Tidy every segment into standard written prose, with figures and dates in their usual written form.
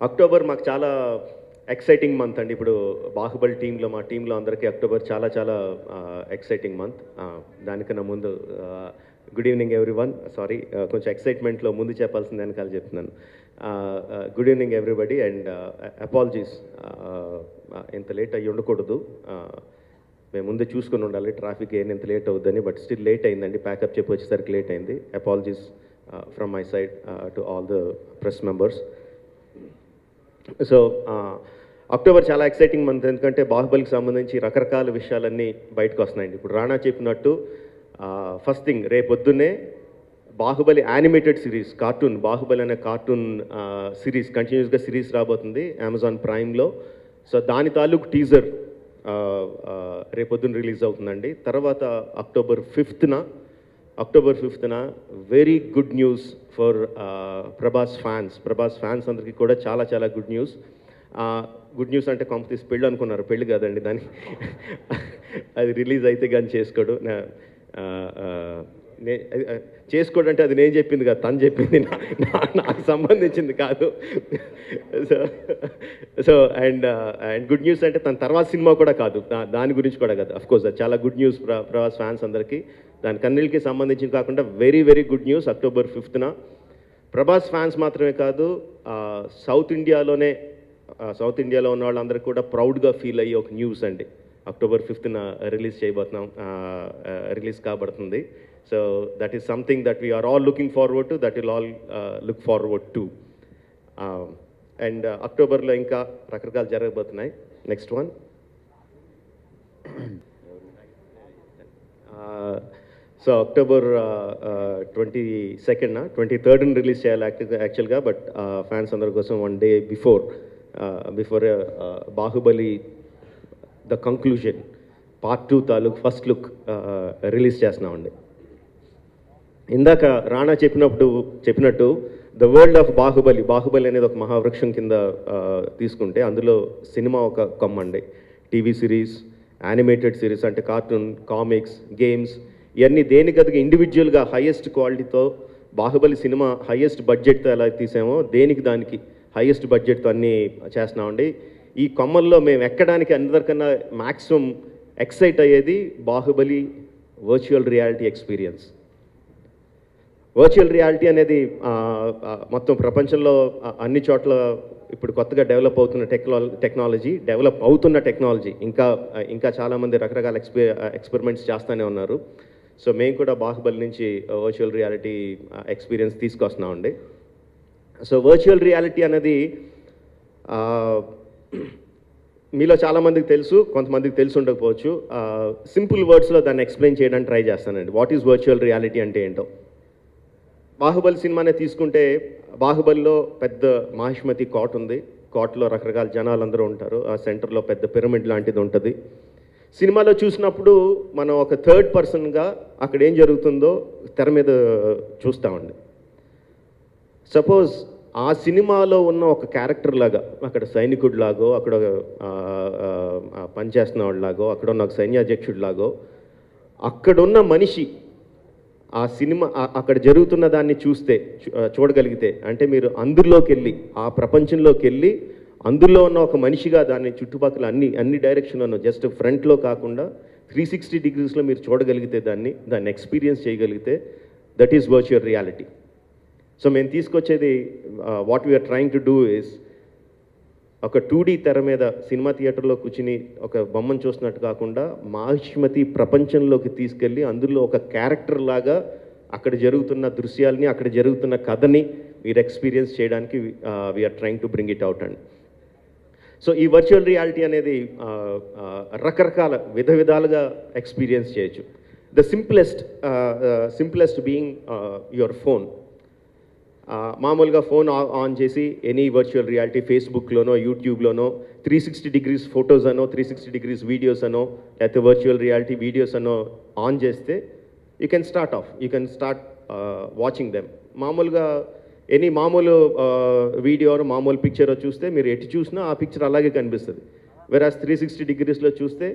October మాకు చాలా exciting month అండి. ఇప్పుడు బాహుబలి టీంలో మా టీంలో అందరికీ అక్టోబర్ చాలా చాలా ఎక్సైటింగ్ మంత్. దానికన్నా ముందు గుడ్ ఈవినింగ్ ఎవ్రీవన్. సారీ, కొంచెం ఎక్సైట్మెంట్లో ముందు చెప్పాల్సింది వెనకాల చెప్తున్నాను. Good evening everybody and apologies. ఇంత లేట్ అయ్యి ఉండకూడదు. మేము ముందే చూసుకుని ఉండాలి ట్రాఫిక్ ఇంత లేట్ అవుద్దని, బట్ స్టిల్ లేట్ అయిందండి. ప్యాకప్ చెప్పి వచ్చేసరికి లేట్ అయింది. Apologies from my side to all the press members. So October చాలా ఎక్సైటింగ్ మంత్, ఎందుకంటే బాహుబలికి సంబంధించి రకరకాల విషయాలన్నీ బయటకు వస్తున్నాయండి. ఇప్పుడు రాణా చెప్పినట్టు ఫస్ట్ థింగ్, రేపొద్దున్నే Baahubali animated series cartoon, Baahubali అనే కార్టూన్ సిరీస్ కంటిన్యూస్గా సిరీస్ రాబోతుంది అమెజాన్ ప్రైమ్లో. సో దాని తాలూకు టీజర్ రేపొద్దున రిలీజ్ అవుతుందండి. తర్వాత అక్టోబర్ ఫిఫ్త్న very good news for Prabhas fans అందరికీ కూడా చాలా చాలా గుడ్ న్యూస్. గుడ్ న్యూస్ అంటే కాంపిటీస్ పెళ్ళి అనుకున్నారు, పెళ్ళి కాదండి. దాన్ని అది రిలీజ్ అయితే కానీ చేసుకోడు. చేసుకోడు అంటే అది నేను చెప్పింది కాదు, తను చెప్పింది, నాకు సంబంధించింది కాదు. సో అండ్ గుడ్ న్యూస్ అంటే తన తర్వాత సినిమా కూడా కాదు, దాని గురించి కూడా కాదు. అఫ్కోర్స్ అది చాలా గుడ్ న్యూస్ ప్రభాస్ ఫ్యాన్స్ అందరికీ. దాని కన్నీళ్ళకి సంబంధించి కాకుండా very very good news October 5న. ప్రభాస్ ఫ్యాన్స్ మాత్రమే కాదు, సౌత్ ఇండియాలో ఉన్న వాళ్ళందరికీ కూడా ప్రౌడ్గా ఫీల్ అయ్యే ఒక న్యూస్ అండి. అక్టోబర్ 5న రిలీజ్ కాబడుతుంది. So that is something that we are all looking forward to, that will all look forward to. And అక్టోబర్లో ఇంకా రకరకాలు జరగబోతున్నాయి. Next one, so October 23rd release చేయాలి యాక్చువల్గా, బట్ ఫ్యాన్స్ అందరి కోసం 1 day before Baahubali the conclusion part 2 తాలూకు ఫస్ట్ లుక్ రిలీజ్ చేస్తున్నామండి. ఇందాక రాణా చెప్పినట్టు ద వరల్డ్ ఆఫ్ బాహుబలి అనేది ఒక మహావృక్షం కింద తీసుకుంటే అందులో సినిమా ఒక కొమ్మండి. టీవీ సిరీస్, యానిమేటెడ్ సిరీస్ అంటే కార్టూన్, కామిక్స్, గేమ్స్, ఇవన్నీ దేనికదిగా ఇండివిజువల్గా హైయెస్ట్ క్వాలిటీతో బాహుబలి సినిమా హైయెస్ట్ బడ్జెట్తో ఎలా తీసామో దానికి హైయెస్ట్ బడ్జెట్తో అన్నీ చేస్తున్నామండి. ఈ కొమ్మల్లో మేము ఎక్కడానికి అందరికన్నా మ్యాక్సిమం ఎక్సైట్ అయ్యేది Baahubali virtual reality experience. Virtual reality అనేది మొత్తం ప్రపంచంలో అన్ని చోట్ల ఇప్పుడు కొత్తగా డెవలప్ అవుతున్న టెక్నాలజీ, ఇంకా చాలామంది రకరకాల ఎక్స్పెరిమెంట్స్ చేస్తూనే ఉన్నారు. సో మేము కూడా బాహుబలి నుంచి వర్చువల్ రియాలిటీ ఎక్స్పీరియన్స్ తీసుకొస్తున్నామండి. సో వర్చువల్ రియాలిటీ అనేది మీలో చాలామందికి తెలుసు, కొంతమందికి తెలిసి ఉండకపోవచ్చు. సింపుల్ వర్డ్స్లో దాన్ని ఎక్స్ప్లెయిన్ చేయడానికి ట్రై చేస్తానండి. వాట్ ఈజ్ వర్చువల్ రియాలిటీ అంటే ఏంటో. బాహుబలి సినిమానే తీసుకుంటే బాహుబలిలో పెద్ద మహిష్మతి కోట ఉంది. కోటలో రకరకాల జనాలందరూ ఉంటారు. ఆ సెంటర్లో పెద్ద పిరమిడ్ లాంటిది ఉంటుంది. సినిమాలో చూసినప్పుడు మనం ఒక థర్డ్ పర్సన్గా అక్కడ ఏం జరుగుతుందో తెర మీద చూస్తామండి. సపోజ్ ఆ సినిమాలో ఉన్న ఒక క్యారెక్టర్ లాగా, అక్కడ సైనికుడిలాగో, అక్కడ పనిచేస్తున్న వాళ్ళలాగో, అక్కడ ఉన్న ఒక సైన్యాధ్యక్షుడిలాగో అక్కడున్న మనిషి ఆ సినిమా అక్కడ జరుగుతున్న దాన్ని చూడగలిగితే, అంటే మీరు అందులోకి వెళ్ళి, ఆ ప్రపంచంలోకి వెళ్ళి అందులో ఉన్న ఒక మనిషిగా దాన్ని చుట్టుపక్కల అన్ని డైరెక్షన్లో, జస్ట్ ఫ్రంట్లో కాకుండా 360 degreesలో మీరు చూడగలిగితే, దాన్ని ఎక్స్పీరియన్స్ చేయగలిగితే, that is virtual reality. So మేము తీసుకొచ్చేది, what we are trying to do is, ఒక 2D తెర మీద సినిమా థియేటర్లో కూర్చుని ఒక బొమ్మను చూసినట్టు కాకుండా మహిష్మతి ప్రపంచంలోకి తీసుకెళ్ళి అందులో ఒక క్యారెక్టర్ లాగా అక్కడ జరుగుతున్న దృశ్యాలని, అక్కడ జరుగుతున్న కథని మీరు ఎక్స్పీరియన్స్ చేయడానికి we are trying to bring it out and. So ఈ వర్చువల్ రియాలిటీ అనేది రకరకాల విధాలుగా ఎక్స్పీరియన్స్ చేయొచ్చు. The simplest being your phone. మామూలుగా ఫోన్ ఆన్ చేసి ఎనీ వర్చువల్ రియాలిటీ ఫేస్బుక్లోనో, యూట్యూబ్లోనో 360 degrees ఫొటోస్ అనో, 360 degrees వీడియోస్ అనో, లేకపోతే వర్చువల్ రియాలిటీ వీడియోస్ అనో ఆన్ చేస్తే you can start watching them. మామూలుగా మామూలు వీడియో, మామూలు పిక్చర్ చూస్తే మీరు ఎటు చూసినా ఆ పిక్చర్ అలాగే కనిపిస్తుంది. వెరాజ్ 360 degreesలో చూస్తే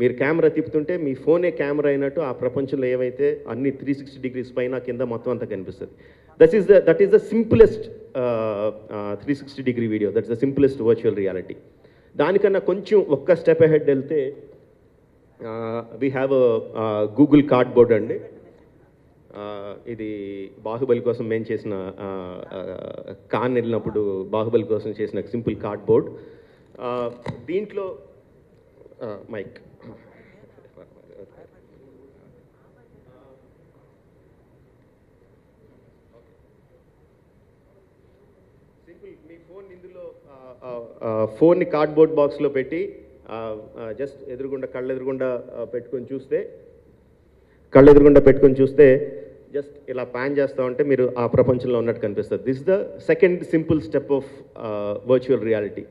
మీరు కెమెరా తిప్పుతుంటే మీ ఫోనే కెమెరా అయినట్టు ఆ ప్రపంచంలో ఏవైతే అన్ని 360 degrees పైన కింద మొత్తం అంతా కనిపిస్తుంది. that is the simplest 360-degree video. That's the simplest virtual reality. దానికన్నా కొంచెం ఒక్క స్టెప్ అహెడ్ వెళ్తే వీ హ్యావ్ గూగుల్ కార్డ్బోర్డ్ అండి. ఇది బాహుబలి కోసం మేము చేసిన కాన్ వెళ్ళినప్పుడు బాహుబలి కోసం చేసిన సింపుల్ కార్డ్బోర్డ్. దీంట్లో మైక్ సింపుల్ మీ ఫోన్ ఇందులో ఫోన్ని కార్డ్బోర్డ్ బాక్స్లో పెట్టి జస్ట్ కళ్ళెదురుగుండా పెట్టుకొని చూస్తే జస్ట్ ఇలా ప్యాన్ చేస్తూ ఉంటే మీరు ఆ ప్రపంచంలో ఉన్నట్టు కనిపిస్తుంది. This the second simple step of virtual reality.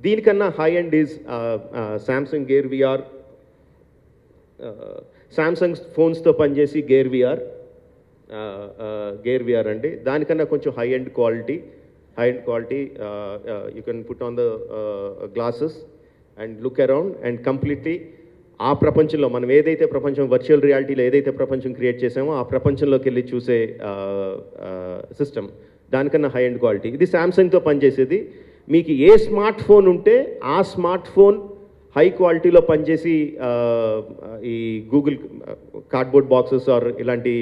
దీనికన్నా high end is Samsung gear VR. Samsung ఫోన్స్తో పనిచేసి గేర్ విఆర్ అండి. దానికన్నా కొంచెం high end quality. You can put on the glasses and look around and completely ఆ ప్రపంచంలో మనం ఏదైతే ప్రపంచం వర్చువల్ రియాలిటీలో ఏదైతే ప్రపంచం క్రియేట్ చేసామో ఆ ప్రపంచంలోకి వెళ్ళి చూసే సిస్టమ్. దానికన్నా హై ఎండ్ క్వాలిటీ. ఇది శాంసంగ్తో పనిచేసేది. మీకు ఏ స్మార్ట్ ఫోన్ ఉంటే ఆ స్మార్ట్ ఫోన్ హై క్వాలిటీలో పనిచేసి ఈ గూగుల్ కార్డ్బోర్డ్ బాక్సెస్ ఆర్ ఇలాంటి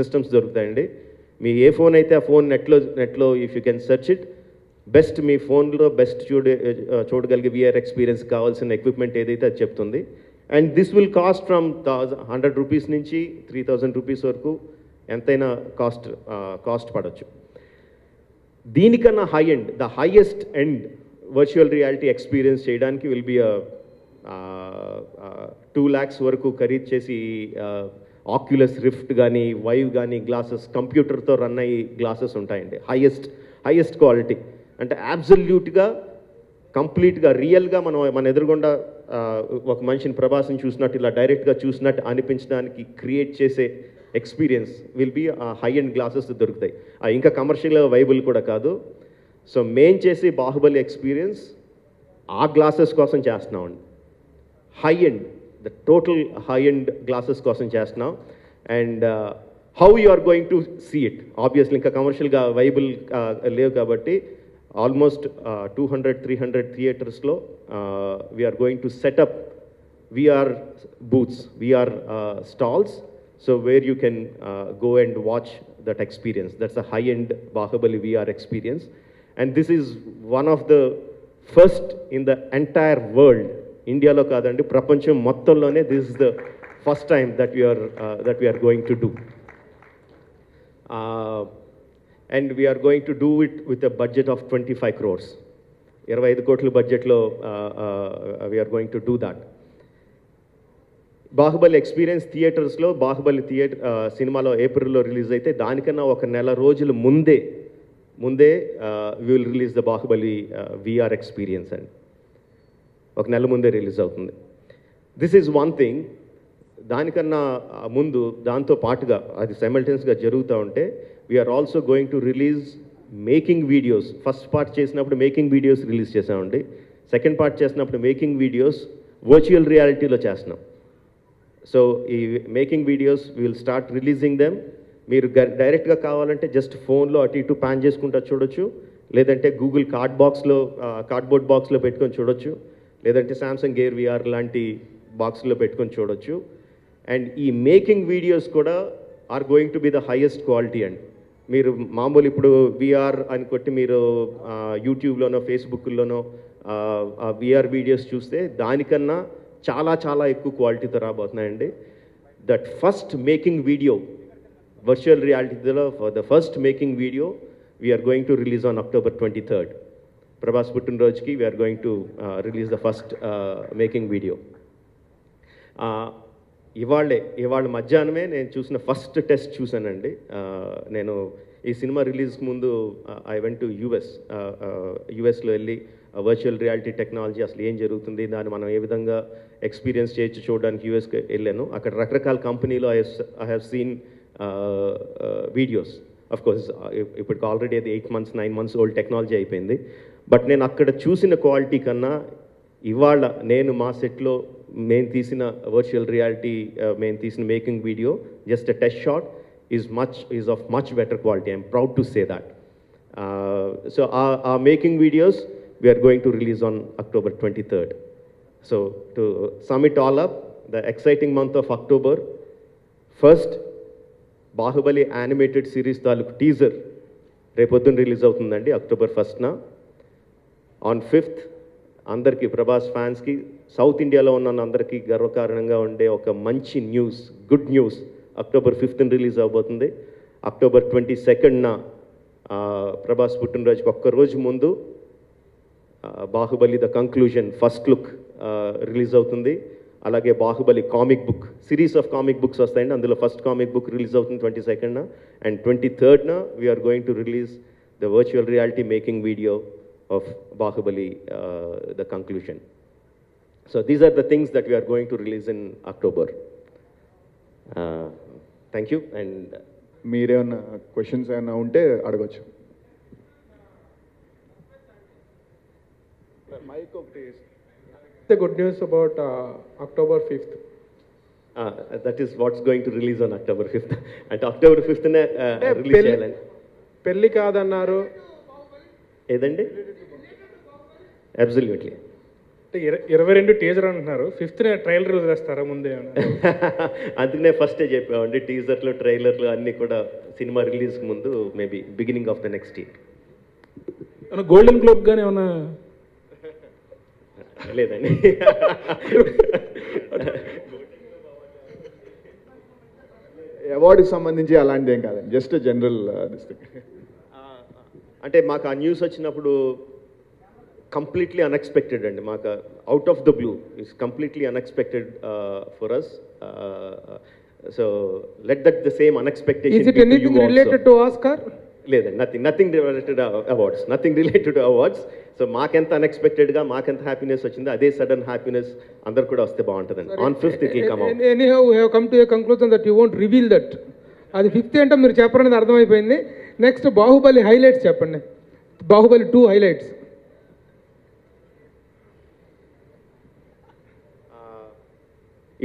సిస్టమ్స్ దొరుకుతాయండి. మీ ఏ ఫోన్ అయితే ఆ ఫోన్ నెట్లో if you can search it, best మీ ఫోన్లో బెస్ట్ చూడగలిగే విఆర్ ఎక్స్పీరియన్స్ కావాల్సిన ఎక్విప్మెంట్ ఏదైతే అది చెప్తుంది. And this will cost from 100 rupees నుంచి 3000 రూపీస్ వరకు ఎంతైనా కాస్ట్ పడవచ్చు. దీనికన్నా high end, the highest end virtual reality experience చేయడానికి విల్ బి 2 lakhs వరకు ఖరీదు చేసి ఆక్యులస్ రిఫ్ట్ కానీ వైవ్ కానీ గ్లాసెస్, కంప్యూటర్తో రన్ అయ్యి గ్లాసెస్ ఉంటాయండి. హైయెస్ట్ క్వాలిటీ అంటే అబ్సల్యూట్గా కంప్లీట్గా రియల్గా మన ఎదురుగుండా ఒక మనిషిని ప్రభాస్ని చూసినట్టు ఇలా డైరెక్ట్గా చూసినట్టు అనిపించడానికి క్రియేట్ చేసే experience will be high end glasses దొరుకుతాయి. ఇంకా కమర్షియల్ వైబుల్ కూడా కాదు. సో మేం చేసే బాహుబలి ఎక్స్పీరియన్స్ ఆ గ్లాసెస్ కోసం చేస్తున్నామండి. High end, the total high end glasses కోసం చేస్తున్నాం. And how you are going to see it, obviously ఇంకా కమర్షియల్గా వైబుల్ లేవు కాబట్టి ఆల్మోస్ట్ 200-300 థియేటర్స్లో we're going to set up VR booths, VR stalls, so where you can go and watch that experience. That's a high-end Bahubali VR experience, and this is one of the first in the entire world. India lo kadandi prapancham mottallone this is the first time that we are going to do, and we are going to do it with a budget of 25 crores. 25 కోట్ల budget lo we are going to do that. Baahubali experience థియేటర్స్లో బాహుబలి సినిమాలో ఏప్రిల్లో release అయితే దానికన్నా ఒక నెల రోజుల ముందే will release the Baahubali VR experience అండి. ఒక నెల ముందే రిలీజ్ అవుతుంది. This is one thing. దానికన్నా ముందు దాంతో పాటుగా అది సైమల్టేనియస్గా జరుగుతూ ఉంటే we're also going to release making videos. First part చేసినప్పుడు మేకింగ్ వీడియోస్ రిలీజ్ చేసామండి. సెకండ్ పార్ట్ చేసినప్పుడు మేకింగ్ వీడియోస్ వర్చువల్ రియాలిటీలో చేస్తున్నాం. సో ఈ making videos will start releasing them. మీరు డైరెక్ట్గా కావాలంటే జస్ట్ ఫోన్లో అటు ఇటు ప్యాన్ చేసుకుంటూ చూడొచ్చు, లేదంటే గూగుల్ కార్డ్బోర్డ్ బాక్స్లో పెట్టుకొని చూడొచ్చు, లేదంటే శాంసంగ్ గేర్ విఆర్ లాంటి బాక్స్లో పెట్టుకొని చూడొచ్చు. అండ్ ఈ మేకింగ్ వీడియోస్ కూడా are going to be the highest quality అండి. మీరు మామూలు ఇప్పుడు విఆర్ అని కొట్టి మీరు యూట్యూబ్లోనో ఫేస్బుక్లోనో విఆర్ వీడియోస్ చూస్తే దానికన్నా చాలా చాలా ఎక్కువ క్వాలిటీతో రాబోతున్నాయండి. That first making video virtual రియాలిటీలో for the first making video we are going to release on October 23rd. Prabhas పుట్టినరోజుకి we are going to release the first making video. ఇవాళ మధ్యాహ్నమే నేను చూసిన ఫస్ట్ టెస్ట్ చూశానండి. నేను ఈ సినిమా రిలీజ్కి ముందు ఐ వెంట్ టు యుఎస్లో వెళ్ళి వర్చువల్ రియాలిటీ టెక్నాలజీ అసలు ఏం జరుగుతుంది, దాన్ని మనం ఏ విధంగా ఎక్స్పీరియన్స్ చేయొచ్చు చూడడానికి యూఎస్కి వెళ్ళాను. అక్కడ రకరకాల కంపెనీలో I have seen videos. Of course ఇప్పటికి ఆల్రెడీ అది 8 months 9 months ఓల్డ్ టెక్నాలజీ అయిపోయింది. బట్ నేను అక్కడ చూసిన క్వాలిటీ కన్నా ఇవాళ నేను మా సెట్లో మేము తీసిన వర్చువల్ రియాలిటీ మేము తీసిన making video just test shot is of much better quality. I'm proud to say that. So our making videos, we are going to release on October 23rd. So to sum it all up, the exciting month of October, first, Baahubali animated series తాలూకు teaser రేపొద్దున release అవుతుందండి October 1న. On 5th అందరికీ, ప్రభాస్ ఫ్యాన్స్కి, south ఇండియాలో ఉన్న అందరికీ గర్వకారణంగా ఉండే ఒక మంచి news, good news, October 5th release అవబోతుంది. అక్టోబర్ 22న ప్రభాస్ పుట్టినరోజుకి ఒక్కరోజు ముందు Baahubali the conclusion first look release అవుతుంది. అలాగే Baahubali comic book, series of comic books వస్తాయండి, అందులో ఫస్ట్ కామిక్ బుక్ రిలీజ్ అవుతుంది 22న. అండ్ 23rdన we are going to release the virtual reality making video of Baahubali the conclusion. So these are the things that we are going to release in October. Thank you. And మీరేమన్నా questions ఏమైనా ఉంటే అడగచ్చు. Mic ఒకటి. The good news about October 5th. That is what's going to release on October 5th. And October 5th release చేయాలని. పెళ్లి కాదన్నారు ఏదండి? Absolutely. 22 teaser అంటున్నారు, 5th ట్రైలర్ వదిలేస్తారా ముందే? అందుకనే ఫస్టే చెప్పామండి, టీజర్లు ట్రైలర్లు అన్నీ కూడా సినిమా రిలీజ్కి ముందు, maybe beginning of the next year. Golden globe కానీ ఏమన్నా? లేదండి. అవార్డుకి సంబంధించి అలాంటిది ఏం కాదండి, జస్ట్ జనరల్ అంటే మాకు ఆ న్యూస్ వచ్చినప్పుడు కంప్లీట్లీ అన్ఎక్స్పెక్టెడ్ అండి, మాకు out of the blue, it's completely unexpected for us. So let that the same unexpectation. Is it anything related to Oscar? లేదండి, nothing related awards, nothing related awards. So మాకెంత అన్ఎక్స్పెక్టెడ్గా మాకెంత happiness వచ్చిందో అదే sudden happiness అందరు కూడా వస్తే బాగుంటుందండి. On 5th it will come out. Anyhow, we have come to a conclusion that you won't reveal that. అది 5th అంటే మీరు చెప్పరనేది అర్థమైపోయింది. నెక్స్ట్ బాహుబలి హైలైట్స్ చెప్పండి, బాహుబలి 2 హైలైట్స్.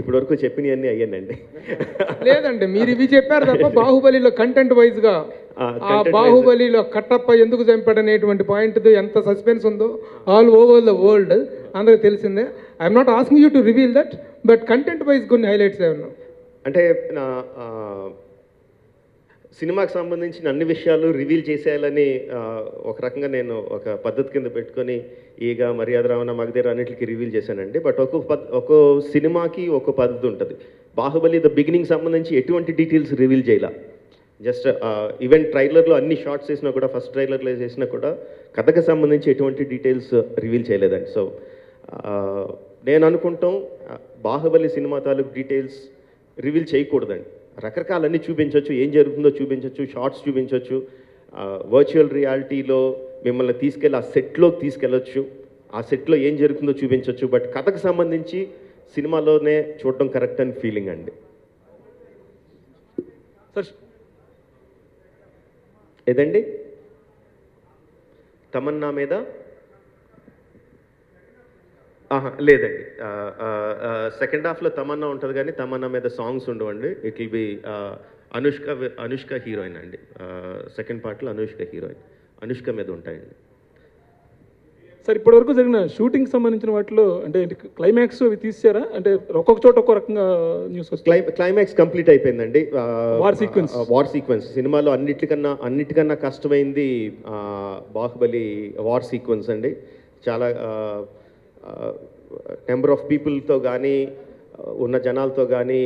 ఇప్పటి వరకు చెప్పినవన్నీ అయ్యానండి. లేదండి, మీరు ఇవి చెప్పారు తప్ప బాహుబలిలో కంటెంట్ వైజ్ గా ఆ బాహుబలిలో కట్టప్ప ఎందుకు చంపాడనేటువంటి పాయింట్ ఎంత సస్పెన్స్ ఉందో ఆల్ ఓవర్ ద వరల్డ్ అందరికి తెలిసిందే. I'm not asking you to reveal that, but content wise కొన్ని హైలైట్స్ ఏమన్నా అంటే సినిమాకి సంబంధించిన అన్ని విషయాలు రివీల్ చేసేయాలని ఒక రకంగా నేను ఒక పద్ధతి కింద పెట్టుకొని ఈగ, మర్యాద రావణ, మగధీర అన్నిటికీ రివీల్ చేశానండి. బట్ ఒక్కో సినిమాకి ఒక పద్ధతి ఉంటుంది. బాహుబలి ద బిగినింగ్ సంబంధించి ఎటువంటి డీటెయిల్స్ రివీల్ చేయాల. జస్ట్ ఈవెన్ ట్రైలర్లో అన్ని షార్ట్స్ వేసినా కూడా, ఫస్ట్ ట్రైలర్లో చేసినా కూడా కథకు సంబంధించి ఎటువంటి డీటెయిల్స్ రివీల్ చేయలేదండి. సో నేను అనుకుంటాం బాహుబలి సినిమా తాలూకు డీటెయిల్స్ రివీల్ చేయకూడదండి. రకరకాలన్నీ చూపించవచ్చు, ఏం జరుగుతుందో చూపించవచ్చు, షార్ట్స్ చూపించవచ్చు, వర్చువల్ రియాలిటీలో మిమ్మల్ని తీసుకెళ్ళి ఆ సెట్లోకి తీసుకెళ్ళచ్చు, ఆ సెట్లో ఏం జరుగుతుందో చూపించవచ్చు. బట్ కథకు సంబంధించి సినిమాలోనే చూడడం కరెక్ట్ అని ఫీలింగ్ అండి. సార్ ఏదండి? తమన్నా మీద లేదండి, సెకండ్ హాఫ్లో తమన్నా ఉంటుంది కానీ తమన్నా మీద సాంగ్స్ ఉండవండి. It will B Anushka heroine అండి. సెకండ్ పార్ట్లో అనుష్క హీరోయిన్, అనుష్క మీద ఉంటాయండి. సార్ ఇప్పటివరకు జరిగిన షూటింగ్ సంబంధించిన వాటిలో అంటే క్లైమాక్స్ అవి తీసారా? అంటే ఒక్కొక్క చోట ఒక్కో రకంగా న్యూస్ వస్తుంది. క్లైమాక్స్ కంప్లీట్ అయిపోయిందండి. వార్ సీక్వెన్స్ సినిమాలో అన్నిటికన్నా కష్టమైంది బాహుబలి వార్ సీక్వెన్స్ అండి. చాలా నెంబర్ ఆఫ్ పీపుల్తో కానీ, ఉన్న జనాలతో కానీ,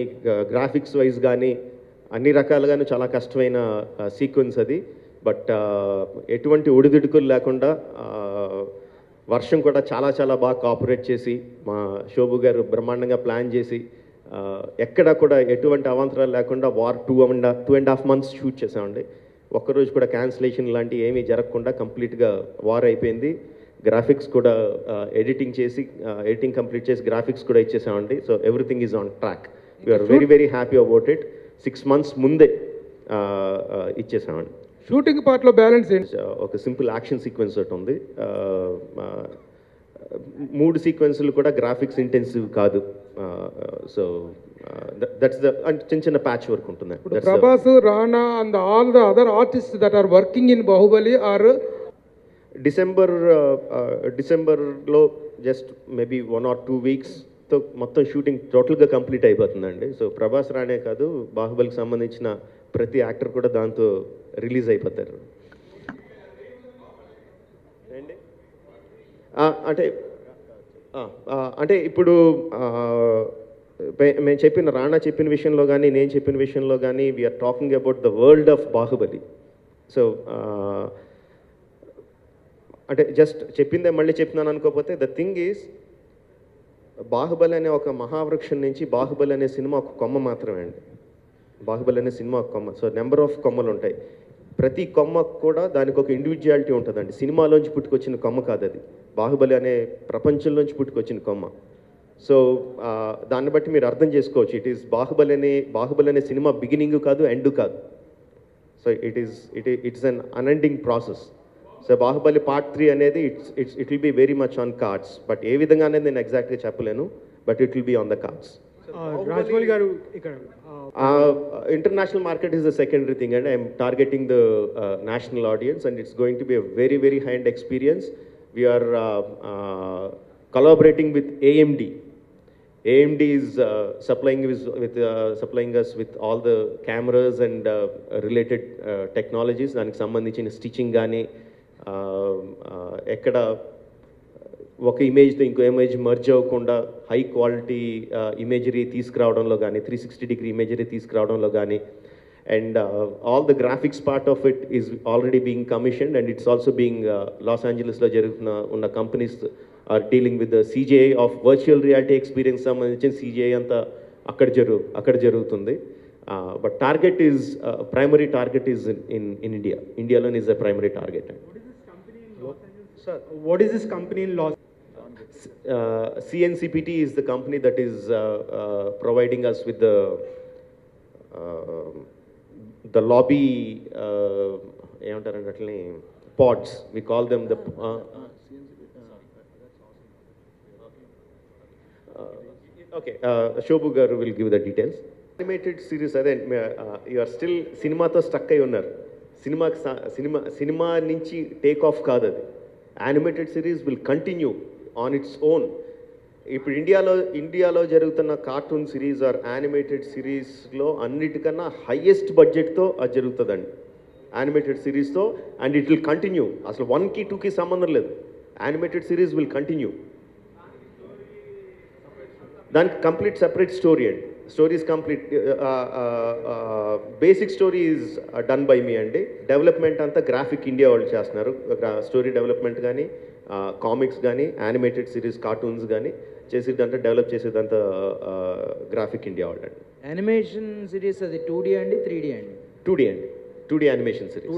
గ్రాఫిక్స్ వైజ్ కానీ అన్ని రకాలుగాను చాలా కష్టమైన సీక్వెన్స్ అది. బట్ ఎటువంటి ఒడిదుడుకులు లేకుండా వర్షం కూడా చాలా బాగా కోఆపరేట్ చేసి, మా శోభు గారు బ్రహ్మాండంగా ప్లాన్ చేసి, ఎక్కడ కూడా ఎటువంటి అవాంతరాలు లేకుండా వార్ 2.5 months షూట్ చేసామండి. ఒక్కరోజు కూడా క్యాన్సిలేషన్ లాంటివి ఏమీ జరగకుండా కంప్లీట్గా వార్ అయిపోయింది. గ్రాఫిక్స్ కూడా ఎడిటింగ్ కంప్లీట్ చేసి గ్రాఫిక్స్ కూడా ఇచ్చేసామండి. So everything is on track. We are very happy about it. 6 months ముందే ఇచ్చేసామండి. షూటింగ్ పార్ట్లో బ్యాలెన్స్ ఏంటి? ఒక సింపుల్ యాక్షన్ సీక్వెన్స్ ఒకటి ఉంది. మూడు సీక్వెన్స్లు కూడా గ్రాఫిక్స్ ఇంటెన్సివ్ కాదు. సో దట్స్ ద చిన్న చిన్న ప్యాచ్ వర్క్ ఉంటుంది. ఇప్పుడు Prabhas, Rana and all the other artist that are working in Baahubali are డిసెంబర్లో జస్ట్ మేబీ 1 or 2 weeksతో మొత్తం షూటింగ్ టోటల్గా కంప్లీట్ అయిపోతుందండి. సో ప్రభాస్ రానే కాదు, బాహుబలికి సంబంధించిన ప్రతి యాక్టర్ కూడా దాంతో రిలీజ్ అయిపోతారు. అంటే ఇప్పుడు మేము చెప్పిన రాణా చెప్పిన విషయంలో కానీ నేను చెప్పిన విషయంలో కానీ we're talking about the world of Baahubali. So అంటే జస్ట్ చెప్పిందే మళ్ళీ చెప్తున్నాను అనుకోకపోతే ద థింగ్ ఈజ్ బాహుబలి అనే ఒక మహావృక్షం నుంచి బాహుబలి అనే సినిమా ఒక కొమ్మ మాత్రమే అండి. బాహుబలి అనే సినిమా ఒక కొమ్మ. సో నెంబర్ ఆఫ్ కొమ్మలు ఉంటాయి. ప్రతి కొమ్మకు కూడా దానికి ఒక ఇండివిజువాలిటీ ఉంటుందండి. సినిమాలోంచి పుట్టుకొచ్చిన కొమ్మ కాదు అది, బాహుబలి అనే ప్రపంచంలోంచి పుట్టుకొచ్చిన కొమ్మ. సో దాన్ని బట్టి మీరు అర్థం చేసుకోవచ్చు. బాహుబలి అనే సినిమా బిగినింగ్ కాదు, ఎండ్ కాదు. So it's un unending process. So Baahubali part 3 అనేది it will be very much on cards. But ఏ విధంగా అనేది నేను ఎగ్జాక్ట్గా చెప్పలేను, but it will be on the cards. Rajamouli garu ఇక్కడ international market is the secondary thing and I'm targeting the national audience and it's going to be a very very high and experience. We are collaborating with AMD. AMD is supplying us with all the cameras and related technologies. దానికి సంబంధించిన stitching కానీ ఎక్కడ ఒక ఇమేజ్తో ఇంకో image merge అవ్వకుండా high quality imagery తీసుకురావడంలో కానీ 360-degree ఇమేజరీ తీసుకురావడంలో కానీ and all the graphics part of it is already being commissioned and it's also being లాస్ ఏంజలస్లో ఉన్న companies are dealing with the CGI of virtual reality experience సంబంధించిన CGI అంతా అక్కడ జరుగుతుంది. But target is primary target is in ఇండియాలోనే is the primary target. What is this company in Los? CNCPT is the company that is providing us with the lobby ఏమంటారంటే అట్లనే pods. We call them the okay. Shobhu garu will give the details. Animated series అదే you are still సినిమాతో stuck అయి ఉన్నారు. Cinema నుంచి take off కాదు అది. Animated series will continue on its own. ఇప్పుడు ఇండియాలో జరుగుతున్న కార్టూన్ సిరీస్ ఆర్ యానిమేటెడ్ సిరీస్లో అన్నిటికన్నా హైయెస్ట్ బడ్జెట్తో అది జరుగుతుందండి యానిమేటెడ్ సిరీస్తో. And it will continue. అసలు 1కి 2కి సంబంధం లేదు. Animated series will continue. దానికి కంప్లీట్ సెపరేట్ స్టోరీ అండి. Story is complete. Basic story is done by me అండి. డెవలప్మెంట్ అంతా గ్రాఫిక్ ఇండియా వాళ్ళు చేస్తున్నారు. స్టోరీ డెవలప్మెంట్ కానీ కామిక్స్ కానీ యానిమేటెడ్ సిరీస్ కార్టూన్స్ కానీ చేసేదంతా డెవలప్ చేసేదంతా గ్రాఫిక్ ఇండియా వాళ్ళు అండి. యానిమేషన్ సిరీస్ అది 2D అండి 3D అండి? 2D అండి. 2D animation series.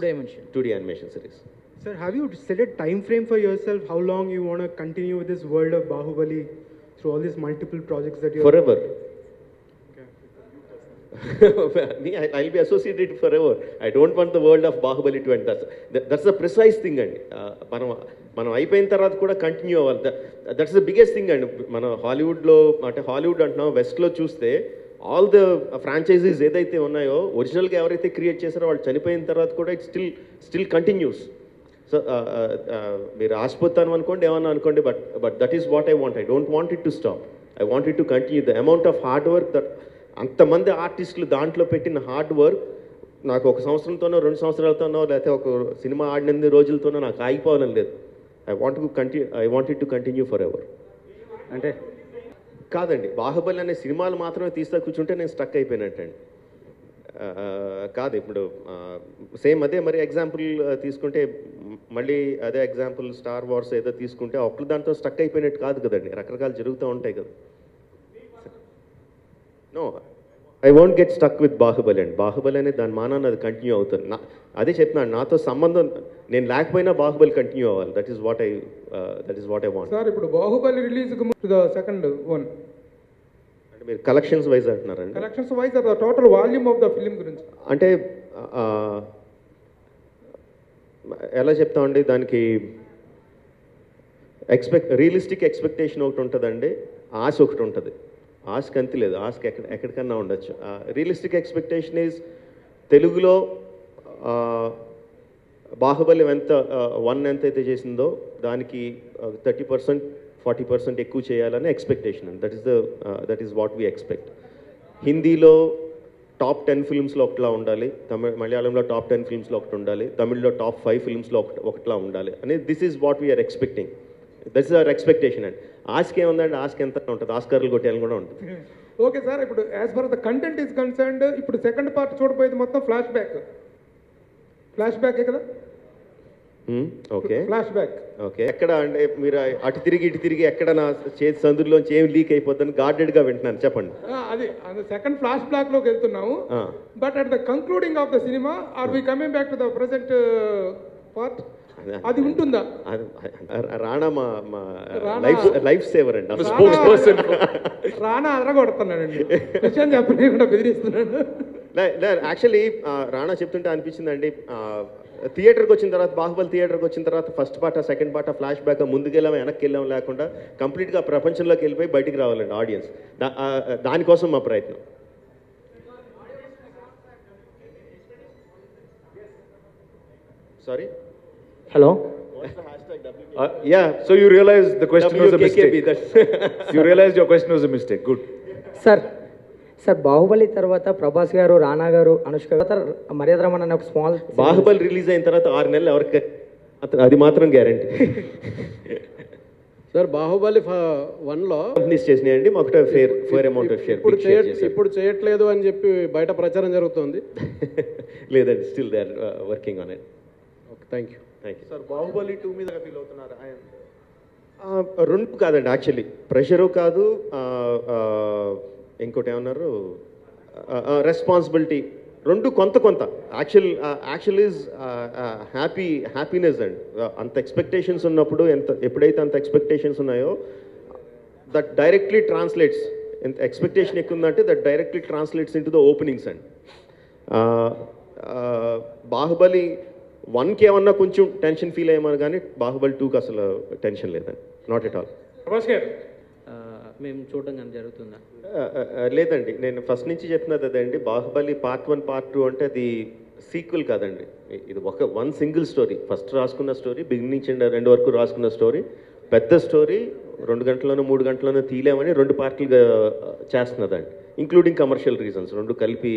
2D animation series. Sir, have you set a time frame for yourself? How long you want to continue with this world of Bahubali through all these multiple projects that you? Forever. I'll be associated forever. I don't want the world of Bahubali to end. That's the precise thing అండి. మనం అయిపోయిన తర్వాత కూడా continue అవ్వాలి. That's the biggest thing అండి. మన హాలీవుడ్లో అంటే హాలీవుడ్ అంటున్నాం, వెస్ట్లో చూస్తే ఆల్ ద ఫ్రాంచైజీస్ ఏదైతే ఉన్నాయో ఒరిజినల్గా ఎవరైతే క్రియేట్ చేశారో వాళ్ళు చనిపోయిన తర్వాత కూడా ఇట్ స్టిల్ కంటిన్యూస్. సో మీరు ఆశపోతాను అనుకోండి, ఏమన్నా అనుకోండి, but that is what I want. I don't want it to stop. I want it to continue. The amount of hard work that అంతమంది ఆర్టిస్టులు దాంట్లో పెట్టిన హార్డ్ వర్క్ నాకు 1 సంవత్సరంతోనో 2 సంవత్సరాలతోనో లేకపోతే ఒక సినిమా ఆడిన రోజులతోనో నాకు ఆగిపోవాలని లేదు. I want it to continue for ever. అంటే కాదండి, బాహుబలి అనే సినిమాలు మాత్రమే తీస్తా కూర్చుంటే నేను స్టక్ అయిపోయినట్టండి. కాదు, ఇప్పుడు సేమ్ అదే మరి ఎగ్జాంపుల్ తీసుకుంటే మళ్ళీ అదే ఎగ్జాంపుల్ స్టార్ వార్స్ ఏదో తీసుకుంటే అప్పుడు దాంతో స్టక్ అయిపోయినట్టు కాదు కదండి. రకరకాలు జరుగుతూ ఉంటాయి కదా. No, I won't get stuck with Baahubali అండి. బాహుబలి అనేది దాని మానాన్ని అది కంటిన్యూ అవుతుంది. అదే చెప్తున్నాను, నాతో సంబంధం నేను లేకపోయినా బాహుబలి కంటిన్యూ అవ్వాలి. That is what I want. Sir ఇప్పుడు బాహుబలి రిలీజ్కి ముందు ద సెకండ్ వన్ అంటే మీరు కలెక్షన్స్ వైజ్ అంటున్నారండి? Collections wise the total volume of the film గురించి అంటే ఎలా చెప్తామండి, దానికి రియలిస్టిక్ ఎక్స్పెక్టేషన్ ఒకటి ఉంటుందండి, ఆశ ఒకటి ఉంటుంది. ఆశకి అంతి లేదు, ఆశకి ఎక్కడికన్నా ఉండొచ్చు. రియలిస్టిక్ ఎక్స్పెక్టేషన్ ఈజ్ తెలుగులో బాహుబలి ఎంత 1 ఎంతైతే చేసిందో దానికి 30% 40% ఎక్కువ చేయాలని ఎక్స్పెక్టేషన్ అండి. That is what we expect. హిందీలో టాప్ 10 ఫిల్మ్స్లో ఒకటిలా ఉండాలి, మలయాళంలో టాప్ 10 ఫిల్మ్స్లో ఒకటి ఉండాలి, తమిళ్లో టాప్ 5 ఫిల్మ్స్లో ఒకటిలా ఉండాలి అనేది this is what we're expecting. That is our expectation అండి. ఆస్కి ఏముందండి, ఆస్కి ఎంత ఉంటుంది, ఆస్కార్లు కొట్టేయాలని కూడా ఉంటుంది. ఓకే సార్, ఇప్పుడు as for the content is concerned, ఇప్పుడు సెకండ్ పార్ట్ చూడబోయేది మొత్తం ఫ్లాష్ బ్యాకే కదా? Okay, flash back. ఓకే. ఎక్కడ అంటే మీరు అటు తిరిగి ఇటు తిరిగి ఎక్కడ నా చేతి సందులోంచి ఏం లీక్ అయిపోద్దని గార్డెడ్గా వింటున్నాను, చెప్పండి. అది సెకండ్ ఫ్లాష్ బ్యాక్ లోకి వెళ్తున్నాము. But at the concluding of the cinema are we coming back to the present part, అది ఉంటుందా? రాణా మా లైఫ్ సేవర్ అండి, రాణా అదరగొడుతున్నాడండి, విషయం చెప్పకుండా బెదిరిస్తున్నాడు. యాక్చువల్లీ రాణా చెప్తుంటే అనిపించిందండి, థియేటర్కి వచ్చిన తర్వాత, బాహుబలి థియేటర్కి వచ్చిన తర్వాత first part second part flashback ముందుకెళ్ళాము వెనక్కి వెళ్ళాము లేకుండా కంప్లీట్గా ప్రపంచంలోకి వెళ్ళిపోయి బయటికి రావాలండి ఆడియన్స్. దానికోసం మా ప్రయత్నం. Sorry, Hello. Yeah, so you realize the question was a mistake. WKKB, You realized your question was a mistake. Good. Sir Baahubali తర్వాత ప్రభాస్ గారు, రానా గారు, అనుష్క గారు, మర్యాద రమణ అనే ఒక స్మాల్ బాహుబలి రిలీజ్ అయిన తర్వాత 6 నెలలు ఎవరికి అది మాత్రం గ్యారంటీ. సార్ బాహుబలి 1లో కంపెనీస్ చేసినాయండి, మాకు ఫేర్ అమౌంట్ ఆఫ్ షేర్. ఇప్పుడు చేయట్లేదు అని చెప్పి బయట ప్రచారం జరుగుతుంది. లేదండి, still they are working on it. Okay, thank you. Sir Baahubali 2 మీద ఫీల్ అవుతున్నారు ఆయన? రెండు కాదండి, యాక్చువల్లీ ప్రెషరు కాదు, ఇంకోటి ఏమన్నారు, రెస్పాన్సిబిలిటీ, రెండు కొంత యాక్చువల్ ఈజ్ హ్యాపీనెస్ అండ్ అంత ఎక్స్పెక్టేషన్స్ ఉన్నప్పుడు ఎప్పుడైతే అంత ఎక్స్పెక్టేషన్స్ ఉన్నాయో దట్ డైరెక్ట్లీ ట్రాన్స్లేట్స్, ఎంత ఎక్స్పెక్టేషన్ ఎక్కువ ఉందంటే that directly translates in to the openings and Baahubali 1కి ఏమన్నా కొంచెం టెన్షన్ ఫీల్ అయ్యామని కానీ బాహుబలి 2కి అసలు టెన్షన్ లేదండి, నాట్ ఎట్ ఆల్. ప్రభాస్ గారు, మేము చూడడం కానీ జరుగుతుందా? లేదండి, నేను ఫస్ట్ నుంచి చెప్తున్నది అదండి, బాహుబలి పార్ట్ 1 పార్ట్ 2 అంటే అది సీక్వెల్ కాదండి, ఇది వన్ సింగిల్ స్టోరీ. ఫస్ట్ రాసుకున్న స్టోరీ, బిగినింగ్ నుంచి ఎండ్ వరకు రాసుకున్న స్టోరీ, పెద్ద స్టోరీ, 2 గంటల్లోనూ 3 గంటల్లోనూ తీలేమని 2 పార్ట్లుగా చేస్తున్నదండి, ఇంక్లూడింగ్ కమర్షియల్ రీజన్స్, 2 కలిపి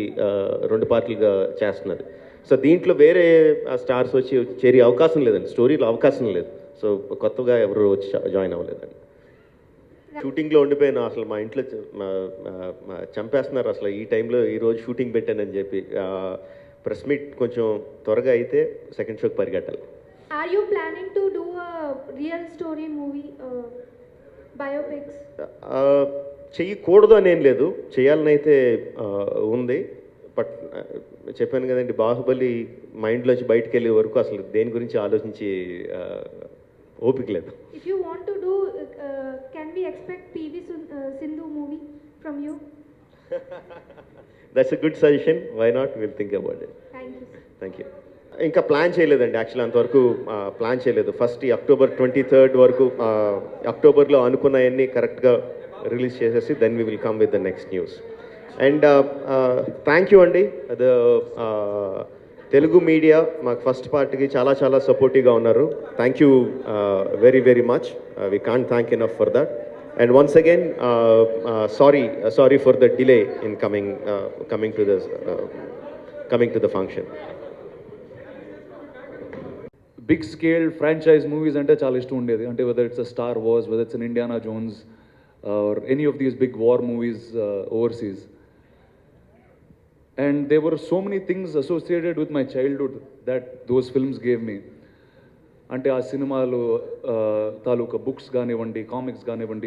2 పార్ట్లుగా చేస్తున్నది. సో దీంట్లో వేరే స్టార్స్ వచ్చి చేరే అవకాశం లేదండి, స్టోరీలో అవకాశం లేదు. సో కొత్తగా ఎవరు వచ్చి జాయిన్ అవ్వలేదండి. షూటింగ్లో ఉండిపోయాను, అసలు మా ఇంట్లో చంపేస్తున్నారు అసలు ఈ టైంలో, ఈరోజు షూటింగ్ పెట్టానని చెప్పి. ప్రెస్ మీట్ కొంచెం త్వరగా అయితే సెకండ్ షోకి పరిగెట్టాలి. Are you planning to do a real story movie, biopics? చెయ్యకూడదు అని ఏం లేదు, చేయాలని అయితే ఉంది. బట్ చెప్పాను కదండి, బాహుబలి మైండ్లోంచి బయటకు వెళ్ళే వరకు అసలు దేని గురించి ఆలోచించి ఓపిక లేదు. If you want to do, can we expect PV Sindhu movie from you? That's a good suggestion, why not, will think about it. Thank you. ఇంకా ప్లాన్ చేయలేదండి, యాక్చువల్లీ అంతవరకు ప్లాన్ చేయలేదు. ఫస్ట్ ఈ October 23rd వరకు, అక్టోబర్లో అనుకున్నవన్నీ కరెక్ట్గా release చేసేసి then we will come with the next news. And thank you అండి, తెలుగు మీడియా మాకు ఫస్ట్ పార్ట్కి చాలా సపోర్టివ్గా ఉన్నారు. Thank you very much. We can't thank enough for that. And once again sorry for the delay in coming to the function. Big scale franchise movies అంటే చాలా ఇష్టం ఉండేది. అంటే whether it's Star Wars, whether it's Indiana Jones or any of these big war movies overseas. And there were so many things associated with my childhood that those films gave me. అంటే ఆ సినిమాలు తాలూకా books కానివ్వండి, comics కానివ్వండి,